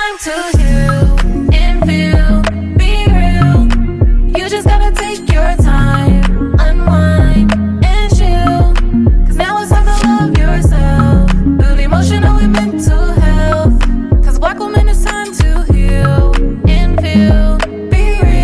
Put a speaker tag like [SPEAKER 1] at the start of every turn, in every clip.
[SPEAKER 1] time to heal and feel, be real. You just gotta take your time, unwind and chill. Cause now it's time to love yourself. Build emotional and mental health. Cause Black woman, it's time to heal and feel, be real.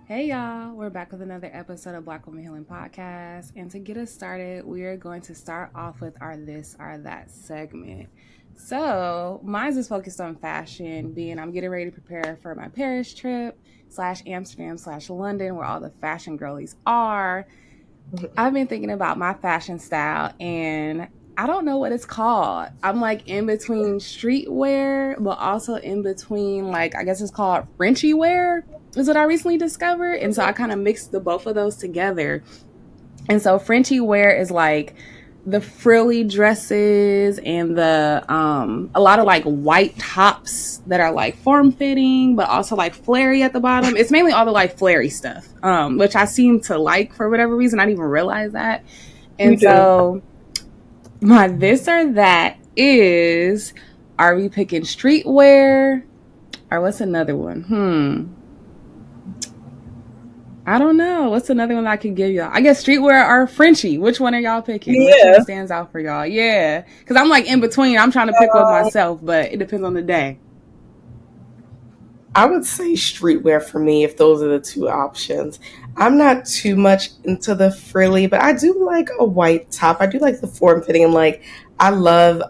[SPEAKER 2] Hey y'all, we're back with another episode of Black Woman Healing Podcast. And to get us started, we are going to start off with our This or That segment. So mine's is focused on fashion, being I'm getting ready to prepare for my Paris trip / Amsterdam / London, where all the fashion girlies are. I've been thinking about my fashion style and I don't know what it's called. I'm like in between streetwear, but also in between, like, I guess it's called Frenchy wear is what I recently discovered. And so I kind of mixed the both of those together. And so Frenchy wear is like the frilly dresses and the a lot of like white tops that are like form fitting, but also like flary at the bottom. It's mainly all the like flary stuff, which I seem to like for whatever reason. I didn't even realize that. And so my this or that is, are we picking streetwear or what's another one? I don't know. What's another one I can give y'all? I guess streetwear or Frenchy. Which one are y'all picking?
[SPEAKER 3] Yeah.
[SPEAKER 2] Which one stands out for y'all? Yeah. Because I'm like in between. I'm trying to pick one myself, but it depends on the day.
[SPEAKER 3] I would say streetwear for me if those are the two options. I'm not too much into the frilly, but I do like a white top. I do like the form fitting and like I love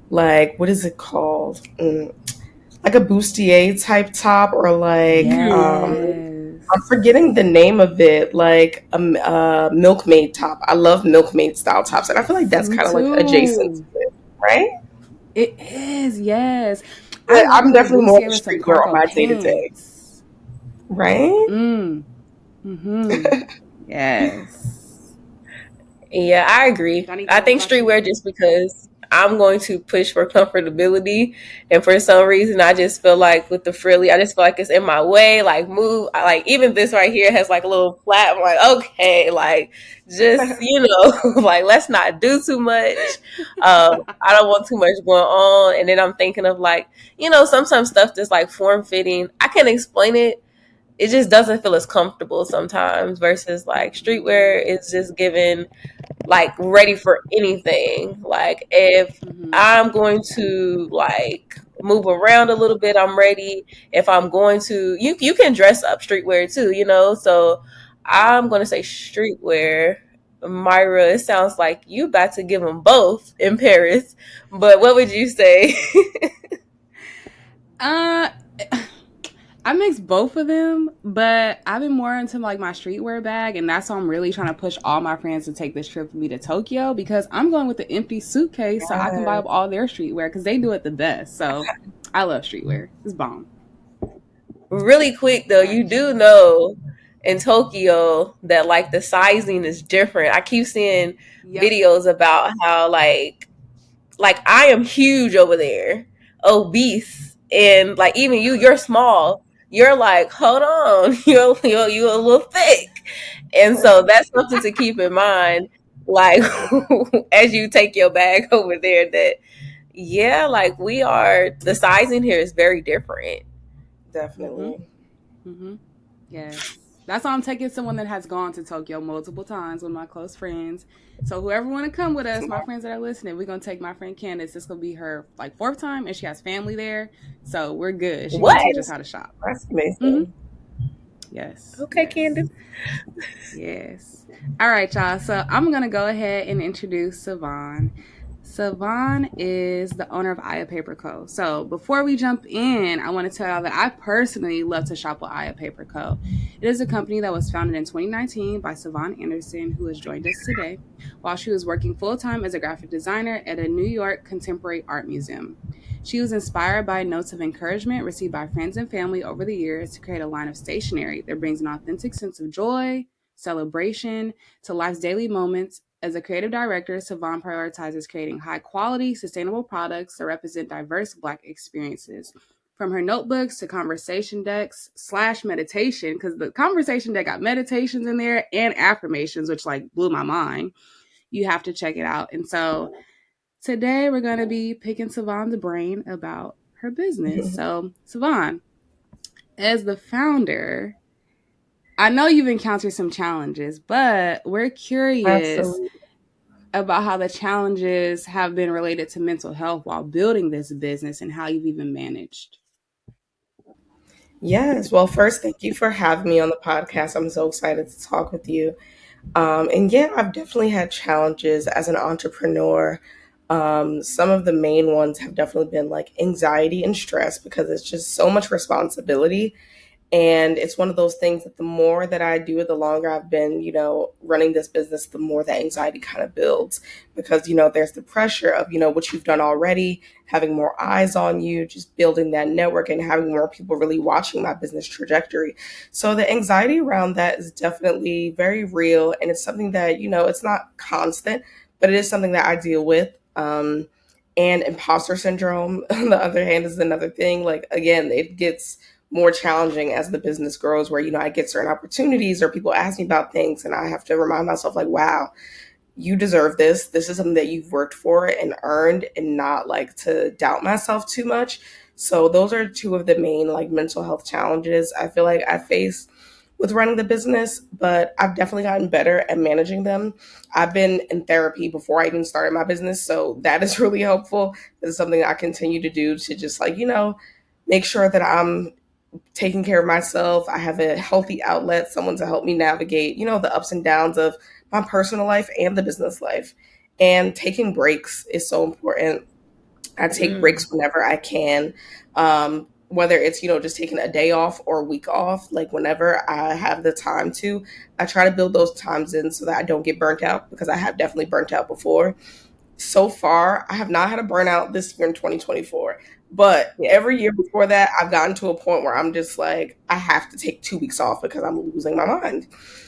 [SPEAKER 3] like what is it called? Like a bustier type top or like I'm forgetting the name of it, like a milkmaid top. I love milkmaid style tops, and I feel like that's kind of like adjacent to it, right?
[SPEAKER 2] It is, yes.
[SPEAKER 3] But I'm definitely more of a streetwear on my day to day, right?
[SPEAKER 2] Yes.
[SPEAKER 4] Yeah, I agree. I think streetwear just because I'm going to push for comfortability, and for some reason I just feel like with the frilly, I just feel like it's in my way. Like move, like even this right here has like a little flat. I'm like, okay, like just like let's not do too much. I don't want too much going on, and then I'm thinking of like sometimes stuff that's like form fitting. I can explain it. It just doesn't feel as comfortable sometimes versus like streetwear is just given like ready for anything. Like if I'm going to like move around a little bit, I'm ready. If I'm going to you can dress up streetwear too, so I'm going to say streetwear. Myra, it sounds like you about to give them both in Paris, but what would you say?
[SPEAKER 2] I mix both of them, but I've been more into like my streetwear bag, and that's why I'm really trying to push all my friends to take this trip with me to Tokyo, because I'm going with the empty suitcase so I can buy up all their streetwear because they do it the best. So I love streetwear. It's bomb.
[SPEAKER 4] Really quick though, you do know in Tokyo that like the sizing is different. I keep seeing videos about how like I am huge over there, obese, and like even you're small. You're like, hold on, you're a little thick, and so that's something to keep in mind. Like as you take your bag over there, that like the sizing here is very different.
[SPEAKER 3] Definitely.
[SPEAKER 2] Yes. That's why I'm taking someone that has gone to Tokyo multiple times with my close friends. So whoever want to come with us, my friends that are listening, we're going to take my friend Candace. This will be her like 4th time, and she has family there. So we're good. She's going to teach us how to shop.
[SPEAKER 3] That's amazing.
[SPEAKER 2] Yes.
[SPEAKER 4] Okay,
[SPEAKER 2] yes.
[SPEAKER 4] Candace.
[SPEAKER 2] Yes. All right, y'all. So I'm going to go ahead and introduce SaVonne. SaVonne is the owner of Aya Paper Co. So before we jump in, I want to tell y'all that I personally love to shop with Aya Paper Co. It is a company that was founded in 2019 by SaVonne Anderson, who has joined us today, while she was working full-time as a graphic designer at a New York contemporary art museum. She was inspired by notes of encouragement received by friends and family over the years to create a line of stationery that brings an authentic sense of joy, celebration to life's daily moments. As a creative director, SaVonne prioritizes creating high-quality, sustainable products that represent diverse Black experiences. from her notebooks to conversation decks / meditation, because the conversation deck got meditations in there and affirmations, which like blew my mind. You have to check it out. And so today we're going to be picking SaVonne's brain about her business. So SaVonne, as the founder, I know you've encountered some challenges, but we're curious
[SPEAKER 3] Absolutely.
[SPEAKER 2] about how the challenges have been related to mental health while building this business and how you've even managed.
[SPEAKER 3] Yes. Well, first, thank you for having me on the podcast. I'm so excited to talk with you. And yeah, I've definitely had challenges as an entrepreneur. Some of the main ones have definitely been like anxiety and stress because it's just so much responsibility. And it's one of those things that the more that I do it, the longer I've been, running this business, the more that anxiety kind of builds because, there's the pressure of, what you've done already, having more eyes on you, just building that network and having more people really watching my business trajectory. So the anxiety around that is definitely very real. And it's something that, it's not constant, but it is something that I deal with. And imposter syndrome, on the other hand, is another thing. Like, again, it gets more challenging as the business grows where, I get certain opportunities or people ask me about things and I have to remind myself like, wow, you deserve this. This is something that you've worked for and earned and not like to doubt myself too much. So those are two of the main like mental health challenges I feel like I face with running the business, but I've definitely gotten better at managing them. I've been in therapy before I even started my business. So that is really helpful. This is something I continue to do to just like, make sure that I'm taking care of myself. I have a healthy outlet, someone to help me navigate, the ups and downs of my personal life and the business life. And taking breaks is so important. I take breaks whenever I can. Whether it's, just taking a day off or a week off, like whenever I have the time to, I try to build those times in so that I don't get burnt out because I have definitely burnt out before. So far, I have not had a burnout this year in 2024. But every year before that, I've gotten to a point where I'm just like, I have to take 2 weeks off because I'm losing my mind.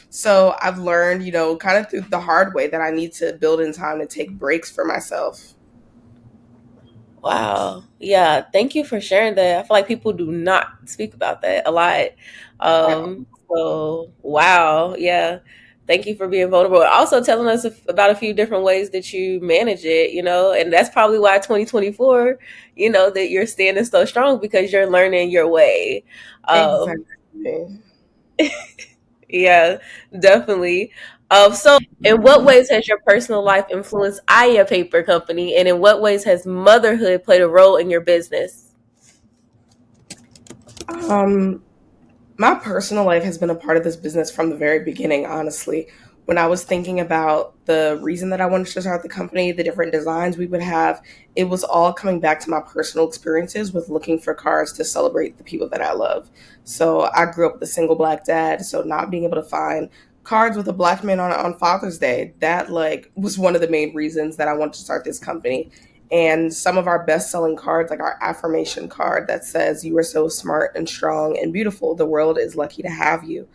[SPEAKER 3] So I've learned, kind of through the hard way that I need to build in time to take breaks for myself.
[SPEAKER 4] Wow. Yeah. Thank you for sharing that. I feel like people do not speak about that a lot. So, wow. Yeah. Thank you for being vulnerable. Also telling us about a few different ways that you manage it, and that's probably why 2024, that you're standing so strong because you're learning your way.
[SPEAKER 3] Exactly.
[SPEAKER 4] Yeah, definitely. So in what ways has your personal life influenced Aya Paper Company, and in what ways has motherhood played a role in your business?
[SPEAKER 3] Um, my personal life has been a part of this business from the very beginning, honestly. When I was thinking about the reason that I wanted to start the company, the different designs we would have, it was all coming back to my personal experiences with looking for cars to celebrate the people that I love. So I grew up with a single black dad, so not being able to find cards with a black man on Father's Day, that like was one of the main reasons that I wanted to start this company. And some of our best selling cards, like our affirmation card that says, "You are so smart and strong and beautiful. The world is lucky to have you."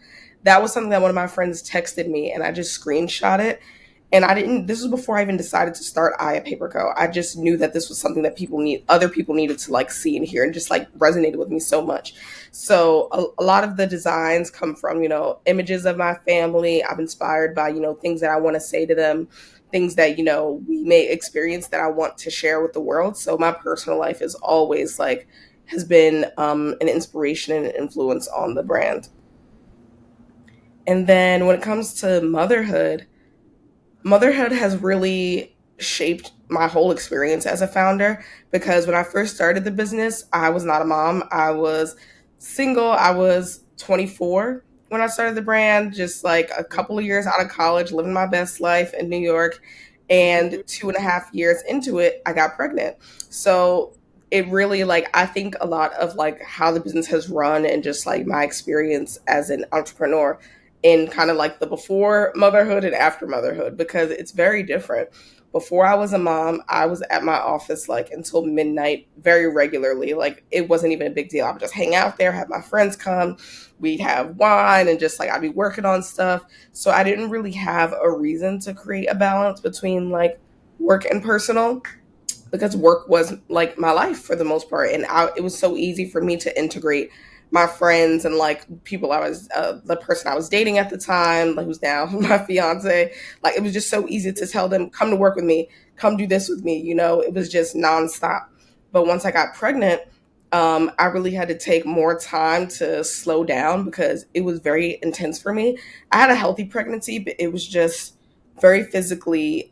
[SPEAKER 3] That was something that one of my friends texted me, and I just screenshot it. And this was before I even decided to start Aya Paper Co. I just knew that this was something that other people needed to like see and hear and just like resonated with me so much. So a lot of the designs come from, images of my family. I'm inspired by, things that I want to say to them, things that, we may experience that I want to share with the world. So my personal life is always like, has been an inspiration and an influence on the brand. And then when it comes to motherhood has really shaped my whole experience as a founder because when I first started the business, I was not a mom. I was single. I was 24 when I started the brand, just like a couple of years out of college, living my best life in New York. And 2.5 years into it, I got pregnant. So it really like, I think a lot of like how the business has run and just like my experience as an entrepreneur in kind of like the before motherhood and after motherhood because it's very different. Before I was a mom, I was at my office like until midnight very regularly. Like it wasn't even a big deal. I would just hang out there, have my friends come, we'd have wine and just like I'd be working on stuff. So I didn't really have a reason to create a balance between like work and personal. because work was like my life for the most part, and it was so easy for me to integrate my friends and like people I was the person I was dating at the time, like who's now my fiance. Like it was just so easy to tell them, come to work with me, come do this with me. It was just nonstop. But once I got pregnant, I really had to take more time to slow down because it was very intense for me. I had a healthy pregnancy, but it was just very physically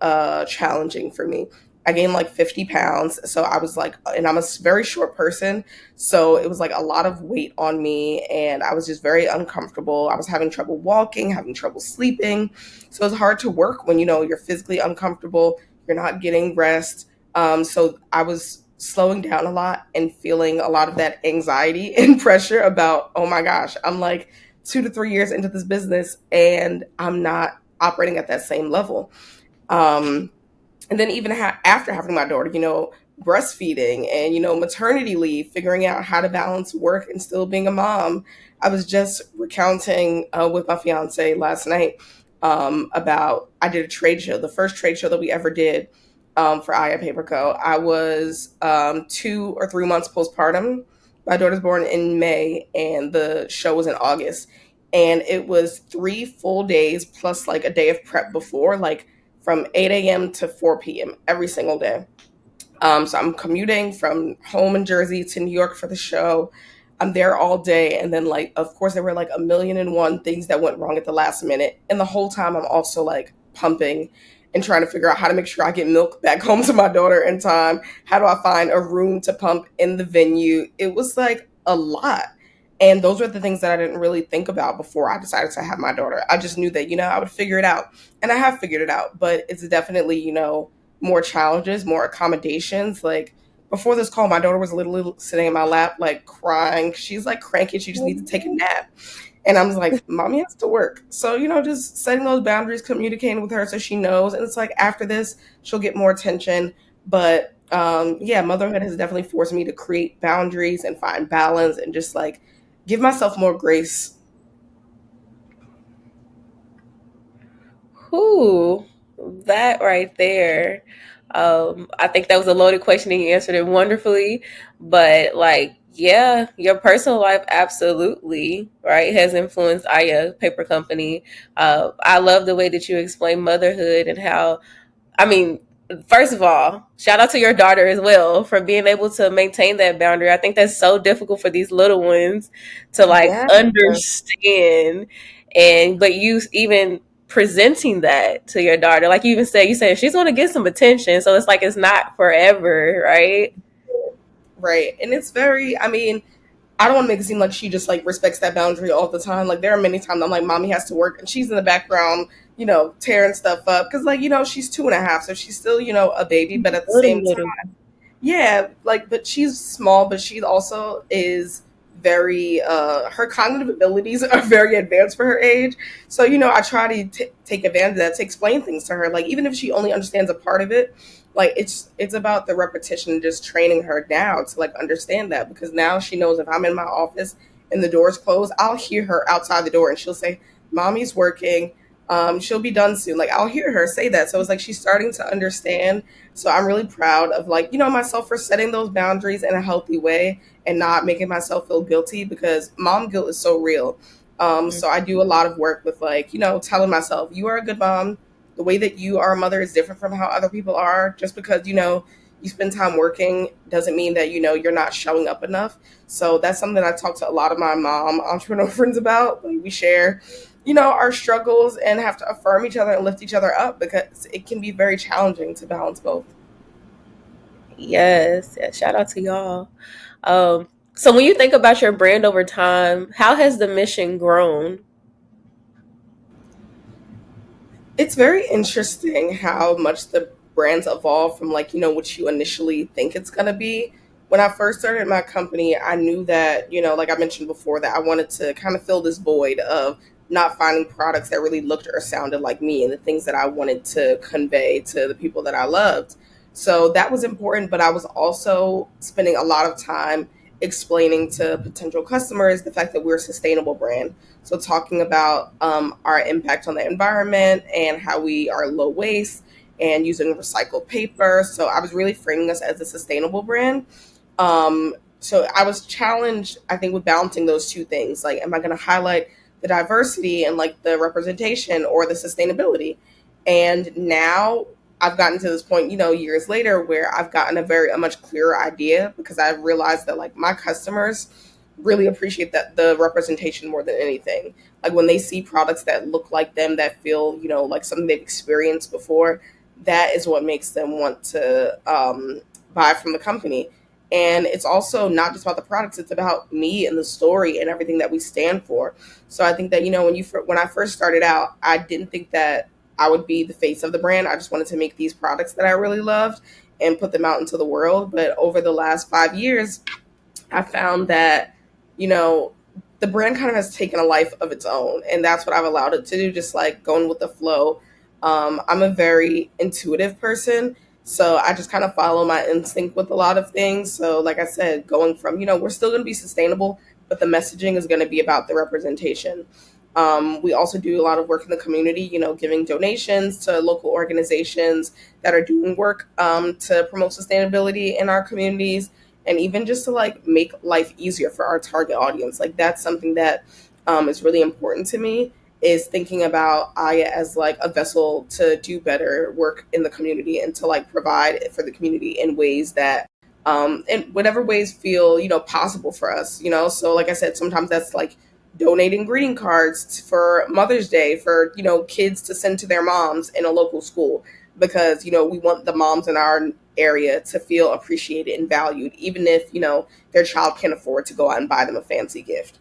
[SPEAKER 3] challenging for me. I gained like 50 pounds. So I was like, and I'm a very short person. So it was like a lot of weight on me. And I was just very uncomfortable. I was having trouble walking, having trouble sleeping. So it's hard to work when, you're physically uncomfortable, you're not getting rest. So I was slowing down a lot and feeling a lot of that anxiety and pressure about, oh my gosh, I'm like 2 to 3 years into this business and I'm not operating at that same level. And then even after having my daughter, breastfeeding and, maternity leave, figuring out how to balance work and still being a mom. I was just recounting with my fiance last night about, I did a trade show, the first trade show that we ever did for Aya Paper Co. I was 2 or 3 months postpartum. My daughter's born in May and the show was in August. And it was 3 full days plus like a day of prep before, like from 8 a.m. to 4 p.m. every single day. So I'm commuting from home in Jersey to New York for the show. I'm there all day. And then, like, of course, there were like a million and one things that went wrong at the last minute. And the whole time I'm also like pumping and trying to figure out how to make sure I get milk back home to my daughter in time. How do I find a room to pump in the venue? It was like a lot. And those were the things that I didn't really think about before I decided to have my daughter. I just knew that, I would figure it out. And I have figured it out, but it's definitely, more challenges, more accommodations. Like before this call, my daughter was literally sitting in my lap, like crying. She's like cranky. She just needs to take a nap. And I was like, mommy has to work. So, just setting those boundaries, communicating with her so she knows. And it's like after this, she'll get more attention. But yeah, motherhood has definitely forced me to create boundaries and find balance and just like give myself more grace.
[SPEAKER 4] Whew, that right there. I think that was a loaded question and you answered it wonderfully. But like, yeah, your personal life absolutely, right, has influenced Aya Paper Company. I love the way that you explain motherhood and how, I mean, first of all, shout out to your daughter as well for being able to maintain that boundary. I think that's so difficult for these little ones to like
[SPEAKER 3] Yeah.
[SPEAKER 4] understand. But you even presenting that to your daughter, like you even said, you said she's going to get some attention. So it's like, it's not forever, right?
[SPEAKER 3] Right. And it's very, I don't want to make it seem like she just like respects that boundary all the time. Like there are many times I'm like, mommy has to work and she's in the background, tearing stuff up. Cause like, she's 2.5. So she's still, a baby, but at the same time, yeah, like, but she's small, but she also is very, her cognitive abilities are very advanced for her age. So, I try to take advantage of that to explain things to her. Like, even if she only understands a part of it, like it's about the repetition and just training her now to like understand that, because now she knows if I'm in my office and the door's closed, I'll hear her outside the door and she'll say, mommy's working. She'll be done soon. Like I'll hear her say that. So it's like she's starting to understand. So I'm really proud of like, myself for setting those boundaries in a healthy way and not making myself feel guilty, because mom guilt is so real. So I do a lot of work with like, telling myself, you are a good mom. The way that you are a mother is different from how other people are. Just because, you spend time working doesn't mean that, you're not showing up enough. So that's something I talk to a lot of my mom entrepreneur friends about. Like we share, our struggles and have to affirm each other and lift each other up, because it can be very challenging to balance both.
[SPEAKER 4] Yes. Yeah, shout out to y'all. So when you think about your brand over time, how has the mission grown?
[SPEAKER 3] It's very interesting how much the brands evolve from like, what you initially think it's going to be. When I first started my company, I knew that, like I mentioned before, that I wanted to kind of fill this void of not finding products that really looked or sounded like me and the things that I wanted to convey to the people that I loved. So that was important, but I was also spending a lot of time explaining to potential customers the fact that we're a sustainable brand. So talking about our impact on the environment and how we are low waste and using recycled paper. So I was really framing us as a sustainable brand. So I was challenged, I think, with balancing those two things. Like, am I going to highlight the diversity and like the representation or the sustainability? And now I've gotten to this point, years later, where I've gotten a much clearer idea, because I've realized that like my customers really appreciate that the representation more than anything. Like when they see products that look like them, that feel, like something they've experienced before, that is what makes them want to buy from the company. And it's also not just about the products, it's about me and the story and everything that we stand for. So I think that, when I first started out, I didn't think that I would be the face of the brand. I just wanted to make these products that I really loved and put them out into the world. But over the last 5 years, I found that, the brand kind of has taken a life of its own. And that's what I've allowed it to do, just like going with the flow. I'm a very intuitive person. So I just kind of follow my instinct with a lot of things. So like I said, going from, we're still going to be sustainable, but the messaging is going to be about the representation. We also do a lot of work in the community, giving donations to local organizations that are doing work to promote sustainability in our communities, and even just to like make life easier for our target audience. Like that's something that is really important to me, is thinking about Aya as like a vessel to do better work in the community and to like provide for the community in ways that in whatever ways feel, possible for us, So like I said, sometimes that's like donating greeting cards for Mother's Day for, kids to send to their moms in a local school, because, we want the moms in our area to feel appreciated and valued, even if, their child can't afford to go out and buy them a fancy gift,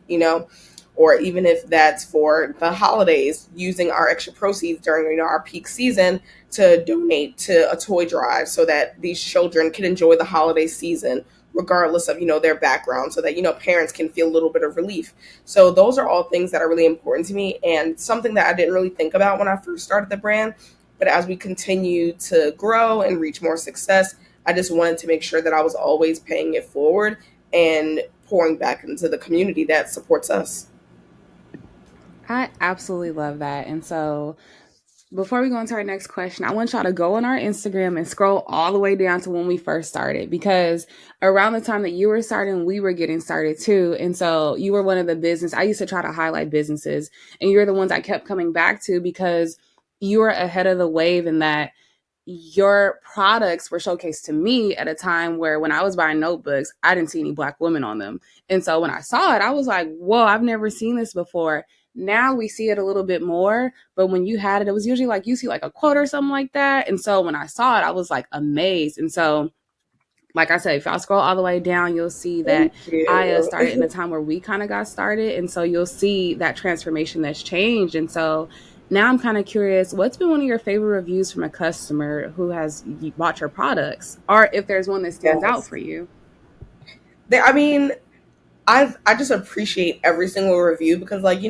[SPEAKER 3] or even if that's for the holidays, using our extra proceeds during, our peak season to donate to a toy drive so that these children can enjoy the holiday season regardless of, their background, so that, parents can feel a little bit of relief. So those are all things that are really important to me, and something that I didn't really think about when I first started the brand. But as we continue to grow and reach more success, I just wanted to make sure that I was always paying it forward and pouring back into the community that supports us.
[SPEAKER 2] I absolutely love that. And so before we go into our next question, I want y'all to go on our Instagram and scroll all the way down to when we first started, because around the time that you were starting, we were getting started too. And so you were one of the business. I used to try to highlight businesses, and you're the ones I kept coming back to, because you were ahead of the wave in that your products were showcased to me at a time where when I was buying notebooks, I didn't see any Black women on them. And so when I saw it, I was like, whoa, I've never seen this before. Now we see it a little bit more, but when you had it, it was usually like you see like a quote or something like that. And so when I saw it, I was like amazed. And so, like I said, if y'all scroll all the way down, you'll see that Aya started in a time where we kind of got started. And so you'll see that transformation that's changed. And so now I'm kind of curious, what's been one of your favorite reviews from a customer who has bought your products, or if there's one that stands out for you?
[SPEAKER 3] I just appreciate every single review, because like,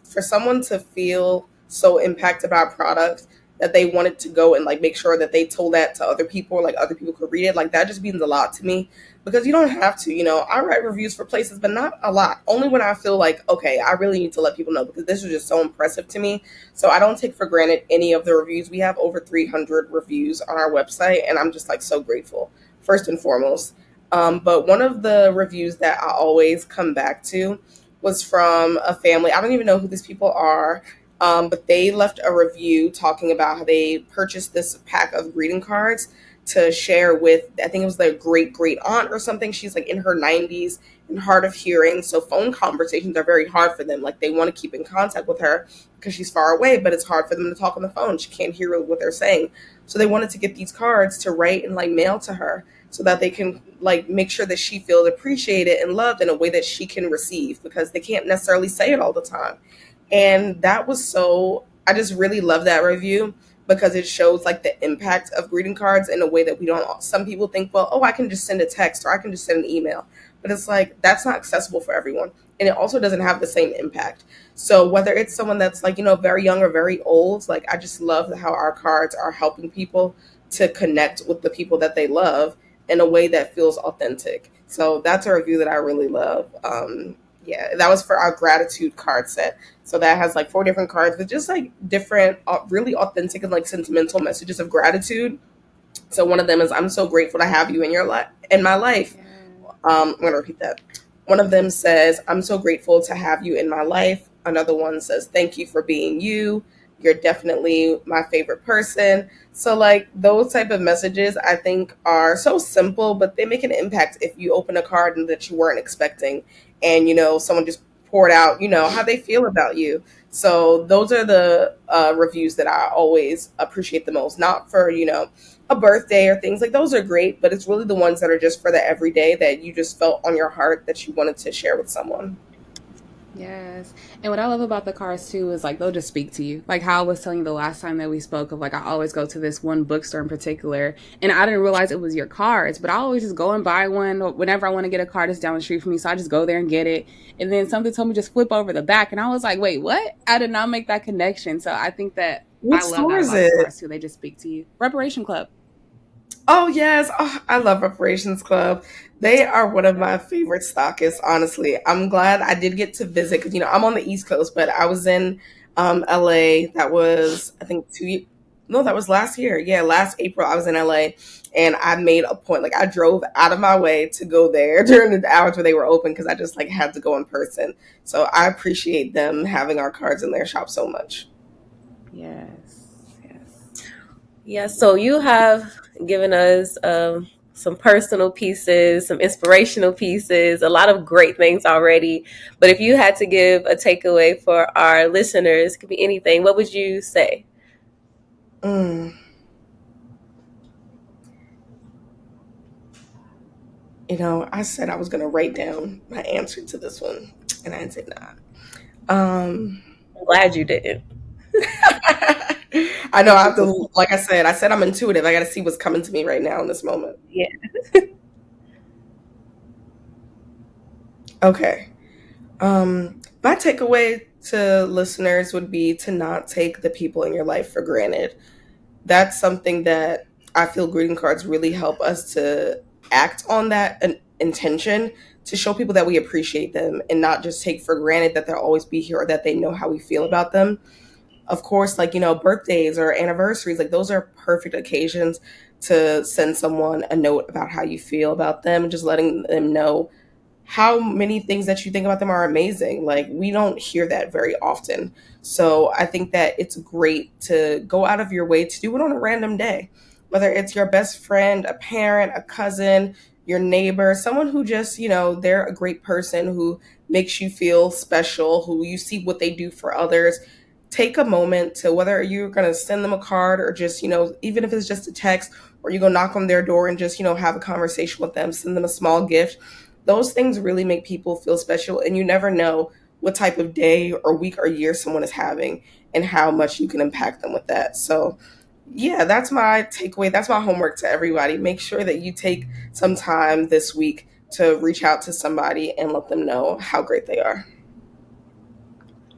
[SPEAKER 3] for someone to feel so impacted by a product that they wanted to go and like make sure that they told that to other people, or like other people could read it, like that just means a lot to me. Because you don't have to, I write reviews for places, but not a lot. Only when I feel like, okay, I really need to let people know, because this was just so impressive to me. So I don't take for granted any of the reviews. We have over 300 reviews on our website, and I'm just like so grateful, first and foremost. But one of the reviews that I always come back to was from a family. I don't even know who these people are, but they left a review talking about how they purchased this pack of greeting cards to share with, I think it was their great aunt or something. She's like in her 90s and hard of hearing. So phone conversations are very hard for them. Like they want to keep in contact with her because she's far away, but it's hard for them to talk on the phone. She can't hear what they're saying. So they wanted to get these cards to write and like mail to her, so that they can like make sure that she feels appreciated and loved in a way that she can receive, because they can't necessarily say it all the time. And that was I just really love that review, because it shows like the impact of greeting cards in a way that we don't. Some people think, well, oh, I can just send a text or I can just send an email, but it's like, that's not accessible for everyone. And it also doesn't have the same impact. So whether it's someone that's like, very young or very old, like I just love how our cards are helping people to connect with the people that they love in a way that feels authentic. So that's a review that I really love. Yeah, that was for our gratitude card set. So that has like 4 different cards with just like different, really authentic and like sentimental messages of gratitude. So one of them is, "I'm so grateful to have you in your life, in my life."
[SPEAKER 2] Yeah.
[SPEAKER 3] I'm going to repeat that. One of them says, "I'm so grateful to have you in my life." Another one says, "Thank you for being you. You're definitely my favorite person." So like those type of messages I think are so simple, but they make an impact if you open a card and that you weren't expecting, and someone just poured out how they feel about you. So those are the reviews that I always appreciate the most. Not for a birthday or things like those are great, but it's really the ones that are just for the everyday that you just felt on your heart that you wanted to share with someone.
[SPEAKER 2] Yes. And what I love about the cards too is like they'll just speak to you. Like how I was telling you the last time that we spoke of, like I always go to this one bookstore in particular and I didn't realize it was your cards, but I always just go and buy one whenever I want to get a card that's down the street from me. So I just go there and get it. And then something told me just flip over the back and I was like, wait, what? I did not make that connection. So I think that
[SPEAKER 3] What
[SPEAKER 2] I love
[SPEAKER 3] store
[SPEAKER 2] that
[SPEAKER 3] is
[SPEAKER 2] about the
[SPEAKER 3] it?
[SPEAKER 2] cards too. They just speak to you. Reparation Club.
[SPEAKER 3] Oh yes, I love Reparations Club. They are one of my favorite stockists. Honestly, I'm glad I did get to visit because I'm on the East Coast, but I was in LA. That was I think no, that was last year. Yeah, last April I was in LA, and I made a point. Like I drove out of my way to go there during the hours where they were open because I just like had to go in person. So I appreciate them having our cards in their shop so much.
[SPEAKER 2] Yes. Yes.
[SPEAKER 4] Yeah, so you have given us some personal pieces, some inspirational pieces, a lot of great things already. But if you had to give a takeaway for our listeners, it could be anything, what would you say?
[SPEAKER 3] Mm. I said I was going to write down my answer to this one, and I did not.
[SPEAKER 4] I'm glad you didn't.
[SPEAKER 3] I know I have to, like I said I'm intuitive. I got to see what's coming to me right now in this moment.
[SPEAKER 4] Yeah.
[SPEAKER 3] Okay. My takeaway to listeners would be to not take the people in your life for granted. That's something that I feel greeting cards really help us to act on that intention to show people that we appreciate them and not just take for granted that they'll always be here or that they know how we feel about them. Of course, like, birthdays or anniversaries, like those are perfect occasions to send someone a note about how you feel about them and just letting them know how many things that you think about them are amazing. Like we don't hear that very often. So I think that it's great to go out of your way to do it on a random day, whether it's your best friend, a parent, a cousin, your neighbor, someone who just, they're a great person who makes you feel special, who you see what they do for others. Take a moment to, whether you're going to send them a card or just, even if it's just a text, or you go knock on their door and just, have a conversation with them, send them a small gift. Those things really make people feel special, and you never know what type of day or week or year someone is having and how much you can impact them with that. So yeah, that's my takeaway. That's my homework to everybody. Make sure that you take some time this week to reach out to somebody and let them know how great they are.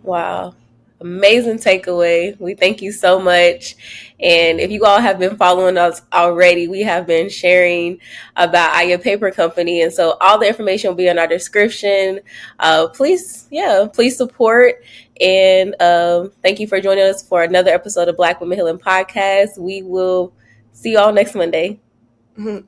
[SPEAKER 4] Wow. Amazing takeaway. We thank you so much. And if you all have been following us already, we have been sharing about Aya Paper Company. And so all the information will be in our description. Please support. And thank you for joining us for another episode of Black Women Healing Podcast. We will see you all next Monday.
[SPEAKER 3] Mhm.